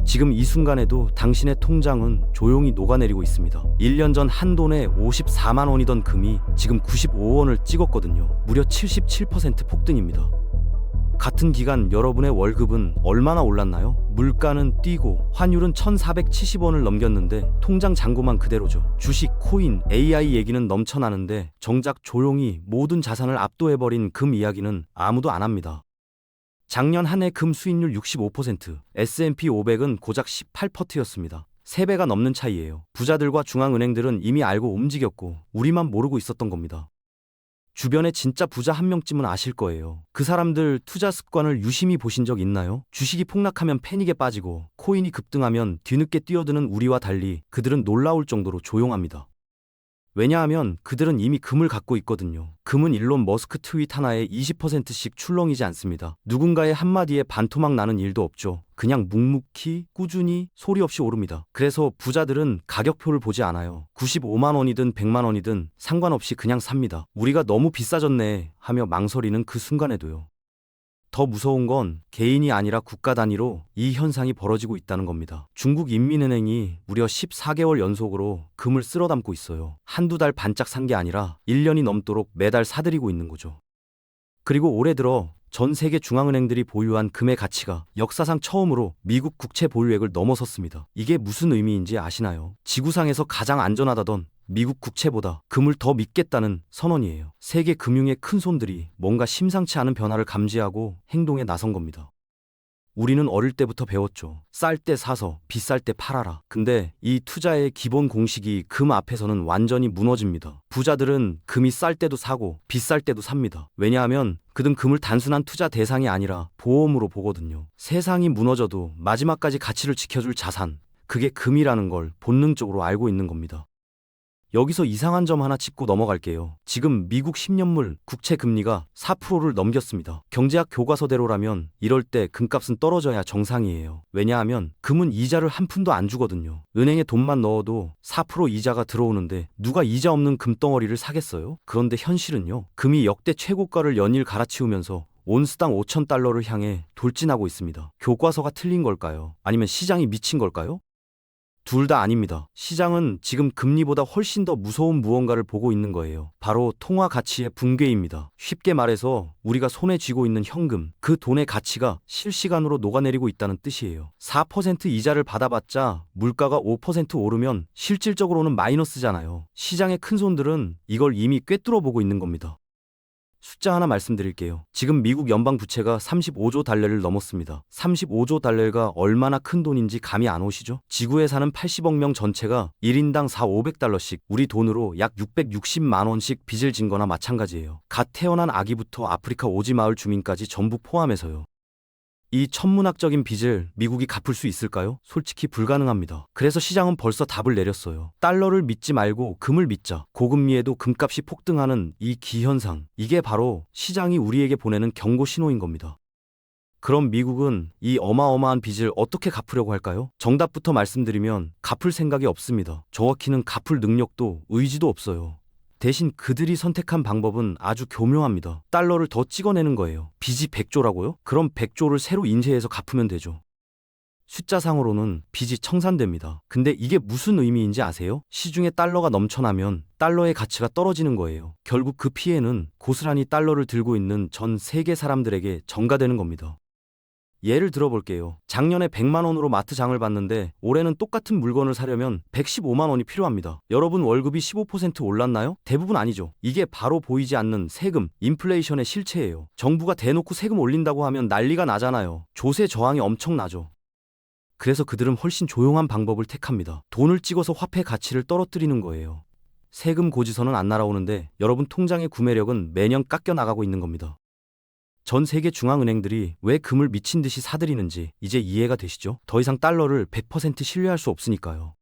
지금 이 순간에도 당신의 통장은 조용히 녹아내리고 있습니다. 1년 전 한돈에 54만 원이던 금이 지금 95원을 찍었거든요. 무려 77% 폭등입니다. 같은 기간 여러분의 월급은 얼마나 올랐나요? 물가는 뛰고 환율은 1470원을 넘겼는데 통장 잔고만 그대로죠. 주식, 코인, AI 얘기는 넘쳐나는데 정작 조용히 모든 자산을 압도해버린 금 이야기는 아무도 안 합니다. 작년 한 해 금 수익률 65%, S&P 500은 고작 18%였습니다. 3배가 넘는 차이예요. 부자들과 중앙은행들은 이미 알고 움직였고 우리만 모르고 있었던 겁니다. 주변에 진짜 부자 한 명쯤은 아실 거예요. 그 사람들 투자 습관을 유심히 보신 적 있나요? 주식이 폭락하면 패닉에 빠지고 코인이 급등하면 뒤늦게 뛰어드는 우리와 달리 그들은 놀라울 정도로 조용합니다. 왜냐하면 그들은 이미 금을 갖고 있거든요. 금은 일론 머스크 트윗 하나에 20%씩 출렁이지 않습니다. 누군가의 한마디에 반토막 나는 일도 없죠. 그냥 묵묵히 꾸준히 소리 없이 오릅니다. 그래서 부자들은 가격표를 보지 않아요. 95만 원이든 100만 원이든 상관없이 그냥 삽니다. 우리가 너무 비싸졌네 하며 망설이는 그 순간에도요. 더 무서운 건 개인이 아니라 국가 단위로 이 현상이 벌어지고 있다는 겁니다. 중국 인민은행이 무려 14개월 연속으로 금을 쓸어 담고 있어요. 한두 달 반짝 산 게 아니라 1년이 넘도록 매달 사들이고 있는 거죠. 그리고 올해 들어 전 세계 중앙은행들이 보유한 금의 가치가 역사상 처음으로 미국 국채 보유액을 넘어섰습니다. 이게 무슨 의미인지 아시나요? 지구상에서 가장 안전하다던 미국 국채보다 금을 더 믿겠다는 선언이에요. 세계 금융의 큰 손들이 뭔가 심상치 않은 변화를 감지하고 행동에 나선 겁니다. 우리는 어릴 때부터 배웠죠. 쌀 때 사서 비쌀 때 팔아라. 근데 이 투자의 기본 공식이 금 앞에서는 완전히 무너집니다. 부자들은 금이 쌀 때도 사고 비쌀 때도 삽니다. 왜냐하면 그들은 금을 단순한 투자 대상이 아니라 보험으로 보거든요. 세상이 무너져도 마지막까지 가치를 지켜줄 자산, 그게 금이라는 걸 본능적으로 알고 있는 겁니다. 여기서 이상한 점 하나 짚고 넘어갈게요. 지금 미국 10년물 국채 금리가 4%를 넘겼습니다. 경제학 교과서대로라면 이럴 때 금값은 떨어져야 정상이에요. 왜냐하면 금은 이자를 한 푼도 안 주거든요. 은행에 돈만 넣어도 4% 이자가 들어오는데 누가 이자 없는 금덩어리를 사겠어요? 그런데 현실은요. 금이 역대 최고가를 연일 갈아치우면서 온스당 5,000달러를 향해 돌진하고 있습니다. 교과서가 틀린 걸까요? 아니면 시장이 미친 걸까요? 둘 다 아닙니다. 시장은 지금 금리보다 훨씬 더 무서운 무언가를 보고 있는 거예요. 바로 통화 가치의 붕괴입니다. 쉽게 말해서 우리가 손에 쥐고 있는 현금, 그 돈의 가치가 실시간으로 녹아내리고 있다는 뜻이에요. 4% 이자를 받아봤자 물가가 5% 오르면 실질적으로는 마이너스잖아요. 시장의 큰손들은 이걸 이미 꿰뚫어 보고 있는 겁니다. 숫자 하나 말씀드릴게요. 지금 미국 연방 부채가 35조 달러를 넘었습니다. 35조 달러가 얼마나 큰 돈인지 감이 안 오시죠? 지구에 사는 80억 명 전체가 1인당 4,500달러씩 우리 돈으로 약 660만 원씩 빚을 진 거나 마찬가지예요. 갓 태어난 아기부터 아프리카 오지 마을 주민까지 전부 포함해서요. 이 천문학적인 빚을 미국이 갚을 수 있을까요? 솔직히 불가능합니다. 그래서 시장은 벌써 답을 내렸어요. 달러를 믿지 말고 금을 믿자. 고금리에도 금값이 폭등하는 이 기현상. 이게 바로 시장이 우리에게 보내는 경고 신호인 겁니다. 그럼 미국은 이 어마어마한 빚을 어떻게 갚으려고 할까요? 정답부터 말씀드리면 갚을 생각이 없습니다. 정확히는 갚을 능력도 의지도 없어요. 대신 그들이 선택한 방법은 아주 교묘합니다. 달러를 더 찍어내는 거예요. 빚이 100조라고요? 그럼 100조를 새로 인쇄해서 갚으면 되죠. 숫자상으로는 빚이 청산됩니다. 근데 이게 무슨 의미인지 아세요? 시중에 달러가 넘쳐나면 달러의 가치가 떨어지는 거예요. 결국 그 피해는 고스란히 달러를 들고 있는 전 세계 사람들에게 전가되는 겁니다. 예를 들어볼게요. 작년에 100만 원으로 마트 장을 봤는데 올해는 똑같은 물건을 사려면 115만 원이 필요합니다. 여러분 월급이 15% 올랐나요? 대부분 아니죠. 이게 바로 보이지 않는 세금, 인플레이션의 실체예요. 정부가 대놓고 세금 올린다고 하면 난리가 나잖아요. 조세 저항이 엄청나죠. 그래서 그들은 훨씬 조용한 방법을 택합니다. 돈을 찍어서 화폐 가치를 떨어뜨리는 거예요. 세금 고지서는 안 날아오는데 여러분 통장의 구매력은 매년 깎여 나가고 있는 겁니다. 전 세계 중앙은행들이 왜 금을 미친 듯이 사들이는지 이제 이해가 되시죠? 더 이상 달러를 100% 신뢰할 수 없으니까요.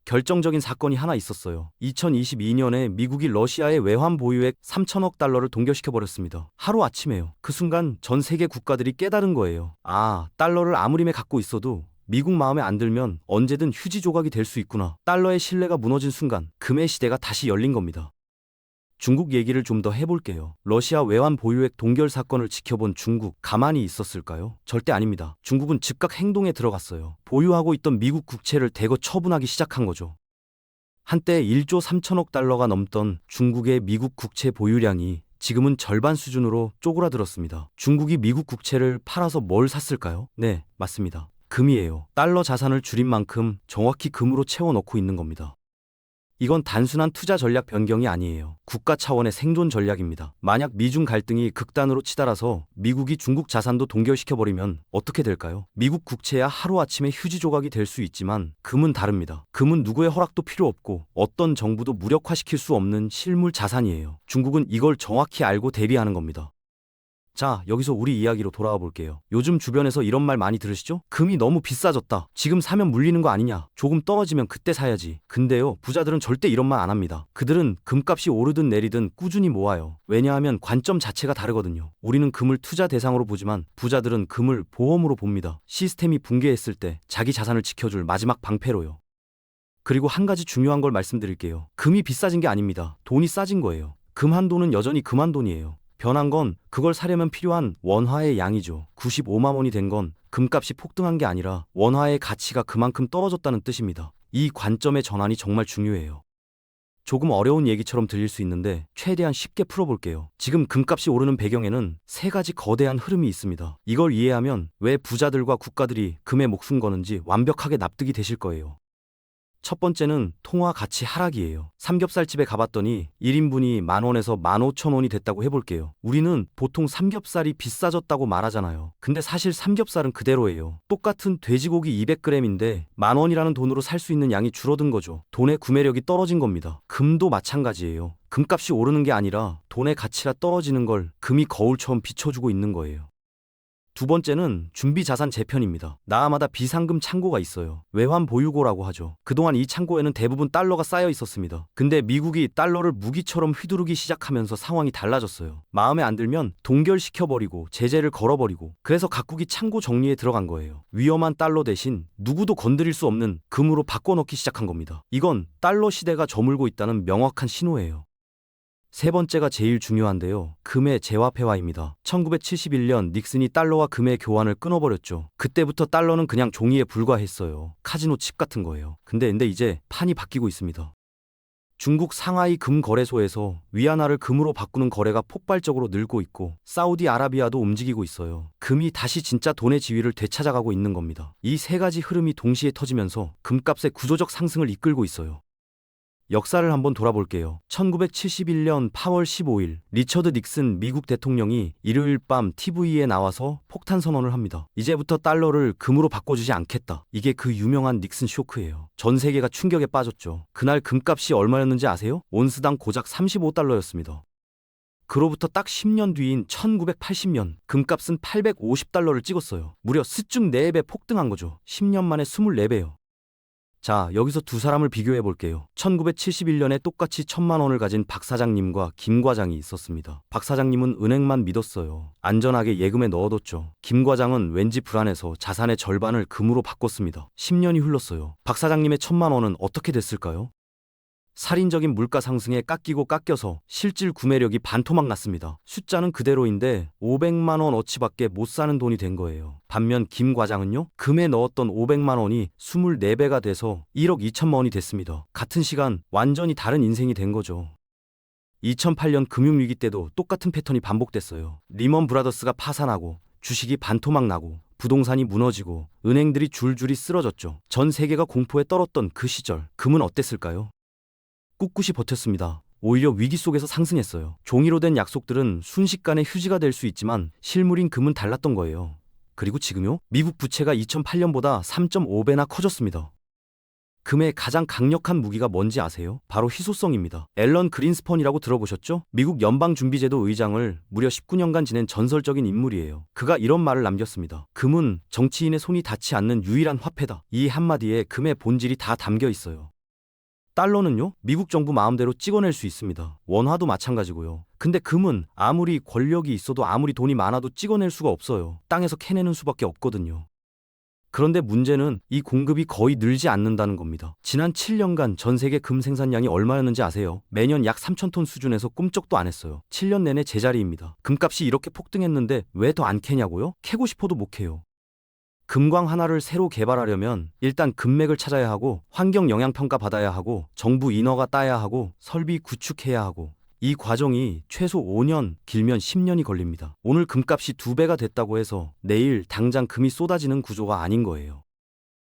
결정적인 사건이 하나 있었어요. 2022년에 미국이 러시아의 외환 보유액 3천억 달러를 동결시켜버렸습니다. 하루아침에요. 그 순간 전 세계 국가들이 깨달은 거예요. 아, 달러를 아무리 갖고 있어도 미국 마음에 안 들면 언제든 휴지 조각이 될 수 있구나. 달러의 신뢰가 무너진 순간 금의 시대가 다시 열린 겁니다. 중국 얘기를 좀 더 해볼게요. 러시아 외환 보유액 동결 사건을 지켜본 중국 가만히 있었을까요? 절대 아닙니다. 중국은 즉각 행동에 들어갔어요. 보유하고 있던 미국 국채를 대거 처분하기 시작한 거죠. 한때 1조 3천억 달러가 넘던 중국의 미국 국채 보유량이 지금은 절반 수준으로 쪼그라들었습니다. 중국이 미국 국채를 팔아서 뭘 샀을까요? 네, 맞습니다. 금이에요. 달러 자산을 줄인 만큼 정확히 금으로 채워넣고 있는 겁니다. 이건 단순한 투자 전략 변경이 아니에요. 국가 차원의 생존 전략입니다. 만약 미중 갈등이 극단으로 치달아서 미국이 중국 자산도 동결시켜버리면 어떻게 될까요? 미국 국채야 하루아침에 휴지 조각이 될 수 있지만 금은 다릅니다. 금은 누구의 허락도 필요 없고 어떤 정부도 무력화시킬 수 없는 실물 자산이에요. 중국은 이걸 정확히 알고 대비하는 겁니다. 자, 여기서 우리 이야기로 돌아와 볼게요. 요즘 주변에서 이런 말 많이 들으시죠? 금이 너무 비싸졌다. 지금 사면 물리는 거 아니냐. 조금 떨어지면 그때 사야지. 근데요, 부자들은 절대 이런 말 안 합니다. 그들은 금값이 오르든 내리든 꾸준히 모아요. 왜냐하면 관점 자체가 다르거든요. 우리는 금을 투자 대상으로 보지만 부자들은 금을 보험으로 봅니다. 시스템이 붕괴했을 때 자기 자산을 지켜줄 마지막 방패로요. 그리고 한 가지 중요한 걸 말씀드릴게요. 금이 비싸진 게 아닙니다. 돈이 싸진 거예요. 금 한 돈은 여전히 금 한 돈이에요. 변한 건 그걸 사려면 필요한 원화의 양이죠. 95만 원이 된 건 금값이 폭등한 게 아니라 원화의 가치가 그만큼 떨어졌다는 뜻입니다. 이 관점의 전환이 정말 중요해요. 조금 어려운 얘기처럼 들릴 수 있는데 최대한 쉽게 풀어볼게요. 지금 금값이 오르는 배경에는 세 가지 거대한 흐름이 있습니다. 이걸 이해하면 왜 부자들과 국가들이 금에 목숨 거는지 완벽하게 납득이 되실 거예요. 첫 번째는 통화 가치 하락이에요. 삼겹살집에 가봤더니 1인분이 10,000원에서 15,000원이 됐다고 해볼게요. 우리는 보통 삼겹살이 비싸졌다고 말하잖아요. 근데 사실 삼겹살은 그대로예요. 똑같은 돼지고기 200g인데 10,000원이라는 돈으로 살 수 있는 양이 줄어든 거죠. 돈의 구매력이 떨어진 겁니다. 금도 마찬가지예요. 금값이 오르는 게 아니라 돈의 가치가 떨어지는 걸 금이 거울처럼 비춰주고 있는 거예요. 두 번째는 준비자산 재편입니다. 나라마다 비상금 창고가 있어요. 외환 보유고라고 하죠. 그동안 이 창고에는 대부분 달러가 쌓여 있었습니다. 근데 미국이 달러를 무기처럼 휘두르기 시작하면서 상황이 달라졌어요. 마음에 안 들면 동결시켜버리고 제재를 걸어버리고, 그래서 각국이 창고 정리에 들어간 거예요. 위험한 달러 대신 누구도 건드릴 수 없는 금으로 바꿔놓기 시작한 겁니다. 이건 달러 시대가 저물고 있다는 명확한 신호예요. 세 번째가 제일 중요한데요. 금의 재화폐화입니다. 1971년 닉슨이 달러와 금의 교환을 끊어버렸죠. 그때부터 달러는 그냥 종이에 불과했어요. 카지노 칩 같은 거예요. 근데 이제 판이 바뀌고 있습니다. 중국 상하이 금 거래소에서 위안화를 금으로 바꾸는 거래가 폭발적으로 늘고 있고, 사우디아라비아도 움직이고 있어요. 금이 다시 진짜 돈의 지위를 되찾아가고 있는 겁니다. 이 세 가지 흐름이 동시에 터지면서 금값의 구조적 상승을 이끌고 있어요. 역사를 한번 돌아볼게요. 1971년 8월 15일 리처드 닉슨 미국 대통령이 일요일 밤 TV에 나와서 폭탄 선언을 합니다. 이제부터 달러를 금으로 바꿔주지 않겠다. 이게 그 유명한 닉슨 쇼크예요. 전 세계가 충격에 빠졌죠. 그날 금값이 얼마였는지 아세요? 온스당 고작 35달러였습니다. 그로부터 딱 10년 뒤인 1980년 금값은 850달러를 찍었어요. 무려 스쭉 4배 폭등한 거죠. 10년 만에 24배요. 자, 여기서 두 사람을 비교해 볼게요. 1971년에 똑같이 1,000만 원을 가진 박 사장님과 김 과장이 있었습니다. 박 사장님은 은행만 믿었어요. 안전하게 예금에 넣어뒀죠. 김 과장은 왠지 불안해서 자산의 절반을 금으로 바꿨습니다. 10년이 흘렀어요. 박 사장님의 1,000만 원은 어떻게 됐을까요? 살인적인 물가 상승에 깎여서 실질 구매력이 반토막 났습니다. 숫자는 그대로인데 500만 원어치밖에 못 사는 돈이 된 거예요. 반면 김 과장은요, 금에 넣었던 500만 원이 24배가 돼서 1억 2천만 원이 됐습니다. 같은 시간 완전히 다른 인생이 된 거죠. 2008년 금융위기 때도 똑같은 패턴이 반복됐어요. 리먼 브라더스가 파산하고 주식이 반토막 나고 부동산이 무너지고 은행들이 줄줄이 쓰러졌죠. 전 세계가 공포에 떨었던 그 시절, 금은 어땠을까요? 꿋꿋이 버텼습니다. 오히려 위기 속에서 상승했어요. 종이로 된 약속들은 순식간에 휴지가 될 수 있지만 실물인 금은 달랐던 거예요. 그리고 지금요? 미국 부채가 2008년보다 3.5배나 커졌습니다. 금의 가장 강력한 무기가 뭔지 아세요? 바로 희소성입니다. 앨런 그린스펀이라고 들어보셨죠? 미국 연방준비제도 의장을 무려 19년간 지낸 전설적인 인물이에요. 그가 이런 말을 남겼습니다. 금은 정치인의 손이 닿지 않는 유일한 화폐다. 이 한마디에 금의 본질이 다 담겨 있어요. 달러는요, 미국 정부 마음대로 찍어낼 수 있습니다. 원화도 마찬가지고요. 근데 금은 아무리 권력이 있어도 아무리 돈이 많아도 찍어낼 수가 없어요. 땅에서 캐내는 수밖에 없거든요. 그런데 문제는 이 공급이 거의 늘지 않는다는 겁니다. 지난 7년간 전 세계 금 생산량이 얼마였는지 아세요? 매년 약 3,000톤 수준에서 꿈쩍도 안 했어요. 7년 내내 제자리입니다. 금값이 이렇게 폭등했는데 왜 더 안 캐냐고요? 캐고 싶어도 못 캐요. 금광 하나를 새로 개발하려면 일단 금맥을 찾아야 하고 환경 영향 평가 받아야 하고 정부 인허가 따야 하고 설비 구축해야 하고 이 과정이 최소 5년, 길면 10년이 걸립니다. 오늘 금값이 2배가 됐다고 해서 내일 당장 금이 쏟아지는 구조가 아닌 거예요.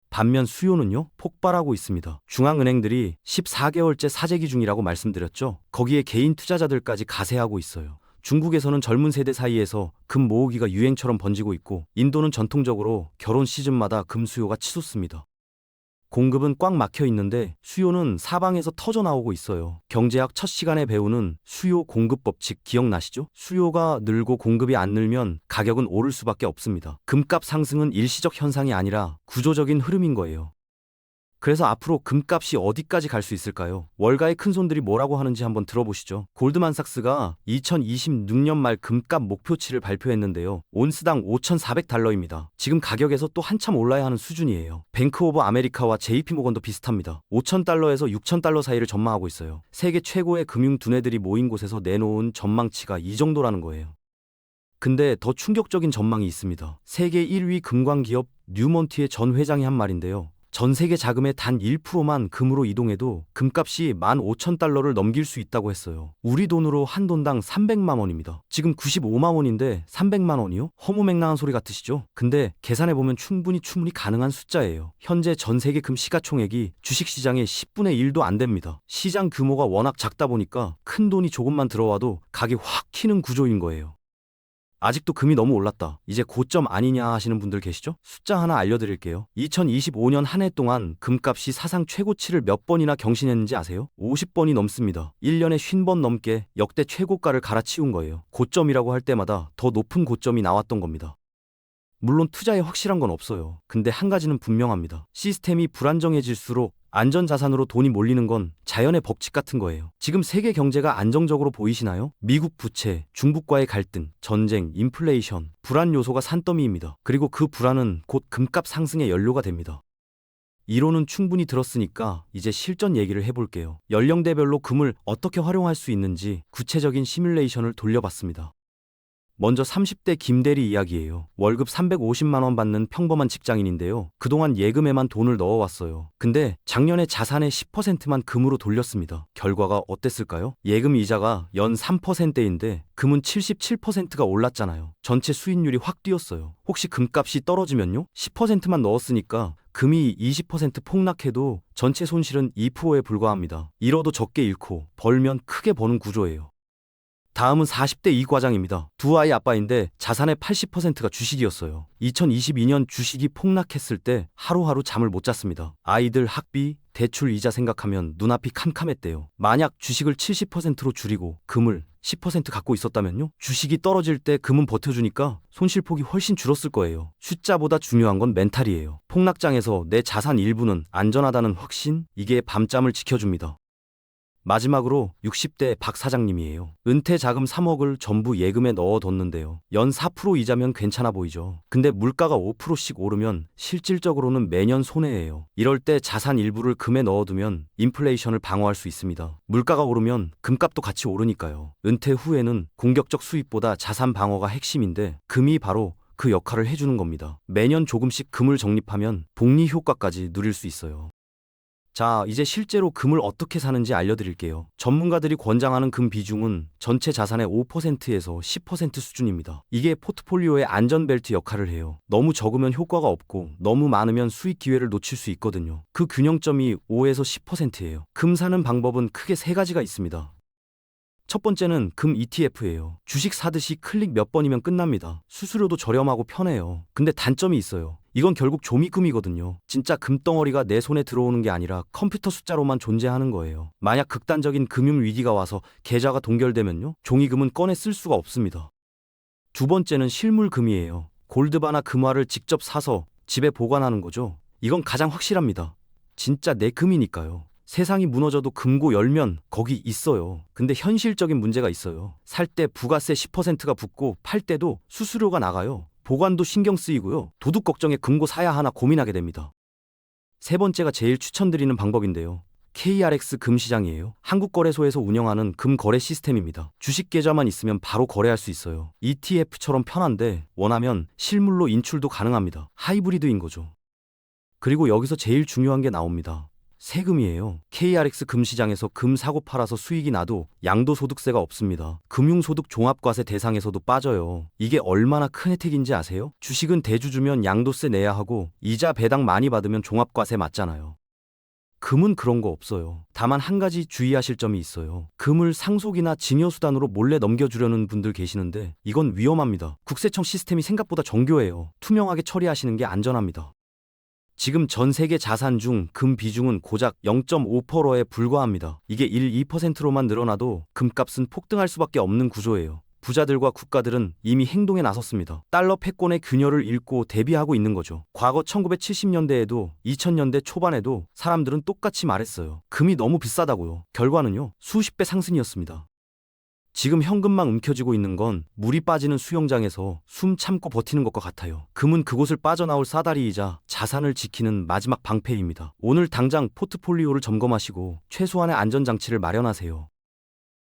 반면 수요는요, 폭발하고 있습니다. 중앙은행들이 14개월째 사재기 중이라고 말씀드렸죠. 거기에 개인 투자자들까지 가세하고 있어요. 중국에서는 젊은 세대 사이에서 금 모으기가 유행처럼 번지고 있고, 인도는 전통적으로 결혼 시즌마다 금 수요가 치솟습니다. 공급은 꽉 막혀 있는데 수요는 사방에서 터져 나오고 있어요. 경제학 첫 시간에 배우는 수요 공급 법칙 기억나시죠? 수요가 늘고 공급이 안 늘면 가격은 오를 수밖에 없습니다. 금값 상승은 일시적 현상이 아니라 구조적인 흐름인 거예요. 그래서 앞으로 금값이 어디까지 갈 수 있을까요? 월가의 큰손들이 뭐라고 하는지 한번 들어보시죠. 골드만삭스가 2026년 말 금값 목표치를 발표했는데요. 온스당 5,400달러입니다. 지금 가격에서 또 한참 올라야 하는 수준이에요. 뱅크 오브 아메리카와 JP모건도 비슷합니다. 5,000달러에서 6,000달러 사이를 전망하고 있어요. 세계 최고의 금융 두뇌들이 모인 곳에서 내놓은 전망치가 이 정도라는 거예요. 근데 더 충격적인 전망이 있습니다. 세계 1위 금광기업 뉴몬티의 전 회장이 한 말인데요. 전 세계 자금의 단 1%만 금으로 이동해도 금값이 15,000달러를 넘길 수 있다고 했어요. 우리 돈으로 한 돈당 300만 원입니다. 지금 95만 원인데 300만 원이요? 허무맹랑한 소리 같으시죠? 근데 계산해보면 충분히 가능한 숫자예요. 현재 전 세계 금 시가총액이 주식시장의 10분의 1도 안 됩니다. 시장 규모가 워낙 작다 보니까 큰 돈이 조금만 들어와도 가격이 확 튀는 구조인 거예요. 아직도 금이 너무 올랐다, 이제 고점 아니냐 하시는 분들 계시죠? 숫자 하나 알려드릴게요. 2025년 한 해 동안 금값이 사상 최고치를 몇 번이나 경신했는지 아세요? 50번이 넘습니다. 1년에 50번 넘게 역대 최고가를 갈아치운 거예요. 고점이라고 할 때마다 더 높은 고점이 나왔던 겁니다. 물론 투자에 확실한 건 없어요. 근데 한 가지는 분명합니다. 시스템이 불안정해질수록 안전자산으로 돈이 몰리는 건 자연의 법칙 같은 거예요. 지금 세계 경제가 안정적으로 보이시나요? 미국 부채, 중국과의 갈등, 전쟁, 인플레이션, 불안 요소가 산더미입니다. 그리고 그 불안은 곧 금값 상승의 연료가 됩니다. 이론은 충분히 들었으니까 이제 실전 얘기를 해볼게요. 연령대별로 금을 어떻게 활용할 수 있는지 구체적인 시뮬레이션을 돌려봤습니다. 먼저 30대 김대리 이야기예요. 월급 350만 원 받는 평범한 직장인인데요. 그동안 예금에만 돈을 넣어왔어요. 근데 작년에 자산의 10%만 금으로 돌렸습니다. 결과가 어땠을까요? 예금 이자가 연 3%인데 금은 77%가 올랐잖아요. 전체 수익률이 확 뛰었어요. 혹시 금값이 떨어지면요? 10%만 넣었으니까 금이 20% 폭락해도 전체 손실은 2%에 불과합니다. 잃어도 적게 잃고 벌면 크게 버는 구조예요. 다음은 40대 이 과장입니다. 두 아이 아빠인데 자산의 80%가 주식이었어요. 2022년 주식이 폭락했을 때 하루하루 잠을 못 잤습니다. 아이들 학비, 대출 이자 생각하면 눈앞이 캄캄했대요. 만약 주식을 70%로 줄이고 금을 10% 갖고 있었다면요? 주식이 떨어질 때 금은 버텨주니까 손실폭이 훨씬 줄었을 거예요. 숫자보다 중요한 건 멘탈이에요. 폭락장에서 내 자산 일부는 안전하다는 확신, 이게 밤잠을 지켜줍니다. 마지막으로 60대 박 사장님이에요. 은퇴 자금 3억을 전부 예금에 넣어뒀는데요. 연 4% 이자면 괜찮아 보이죠. 근데 물가가 5%씩 오르면 실질적으로는 매년 손해예요. 이럴 때 자산 일부를 금에 넣어두면 인플레이션을 방어할 수 있습니다. 물가가 오르면 금값도 같이 오르니까요. 은퇴 후에는 공격적 수익보다 자산 방어가 핵심인데 금이 바로 그 역할을 해주는 겁니다. 매년 조금씩 금을 적립하면 복리 효과까지 누릴 수 있어요. 자, 이제 실제로 금을 어떻게 사는지 알려드릴게요. 전문가들이 권장하는 금 비중은 전체 자산의 5%에서 10% 수준입니다. 이게 포트폴리오의 안전벨트 역할을 해요. 너무 적으면 효과가 없고 너무 많으면 수익 기회를 놓칠 수 있거든요. 그 균형점이 5에서 10%예요. 금 사는 방법은 크게 세 가지가 있습니다. 첫 번째는 금 ETF예요. 주식 사듯이 클릭 몇 번이면 끝납니다. 수수료도 저렴하고 편해요. 근데 단점이 있어요. 이건 결국 조미금이거든요. 진짜 금덩어리가 내 손에 들어오는 게 아니라 컴퓨터 숫자로만 존재하는 거예요. 만약 극단적인 금융 위기가 와서 계좌가 동결되면요, 종이금은 꺼내 쓸 수가 없습니다. 두 번째는 실물금이에요. 골드바나 금화를 직접 사서 집에 보관하는 거죠. 이건 가장 확실합니다. 진짜 내 금이니까요. 세상이 무너져도 금고 열면 거기 있어요. 근데 현실적인 문제가 있어요. 살 때 부가세 10%가 붙고 팔 때도 수수료가 나가요. 보관도 신경 쓰이고요. 도둑 걱정에 금고 사야 하나 고민하게 됩니다. 세 번째가 제일 추천드리는 방법인데요. KRX 금시장이에요. 한국거래소에서 운영하는 금거래 시스템입니다. 주식 계좌만 있으면 바로 거래할 수 있어요. ETF처럼 편한데 원하면 실물로 인출도 가능합니다. 하이브리드인 거죠. 그리고 여기서 제일 중요한 게 나옵니다. 세금이에요. KRX 금시장에서 금 사고 팔아서 수익이 나도 양도소득세가 없습니다. 금융소득 종합과세 대상에서도 빠져요. 이게 얼마나 큰 혜택인지 아세요? 주식은 대주주면 양도세 내야 하고 이자 배당 많이 받으면 종합과세 맞잖아요. 금은 그런 거 없어요. 다만 한 가지 주의하실 점이 있어요. 금을 상속이나 증여수단으로 몰래 넘겨주려는 분들 계시는데 이건 위험합니다. 국세청 시스템이 생각보다 정교해요. 투명하게 처리하시는 게 안전합니다. 지금 전 세계 자산 중 금 비중은 고작 0.5%에 불과합니다. 이게 1, 2%로만 늘어나도 금값은 폭등할 수밖에 없는 구조예요. 부자들과 국가들은 이미 행동에 나섰습니다. 달러 패권의 균열을 읽고 대비하고 있는 거죠. 과거 1970년대에도 2000년대 초반에도 사람들은 똑같이 말했어요. 금이 너무 비싸다고요. 결과는요, 수십 배 상승이었습니다. 지금 현금만 움켜쥐고 있는 건 물이 빠지는 수영장에서 숨 참고 버티는 것과 같아요. 금은 그곳을 빠져나올 사다리이자 자산을 지키는 마지막 방패입니다. 오늘 당장 포트폴리오를 점검하시고 최소한의 안전장치를 마련하세요.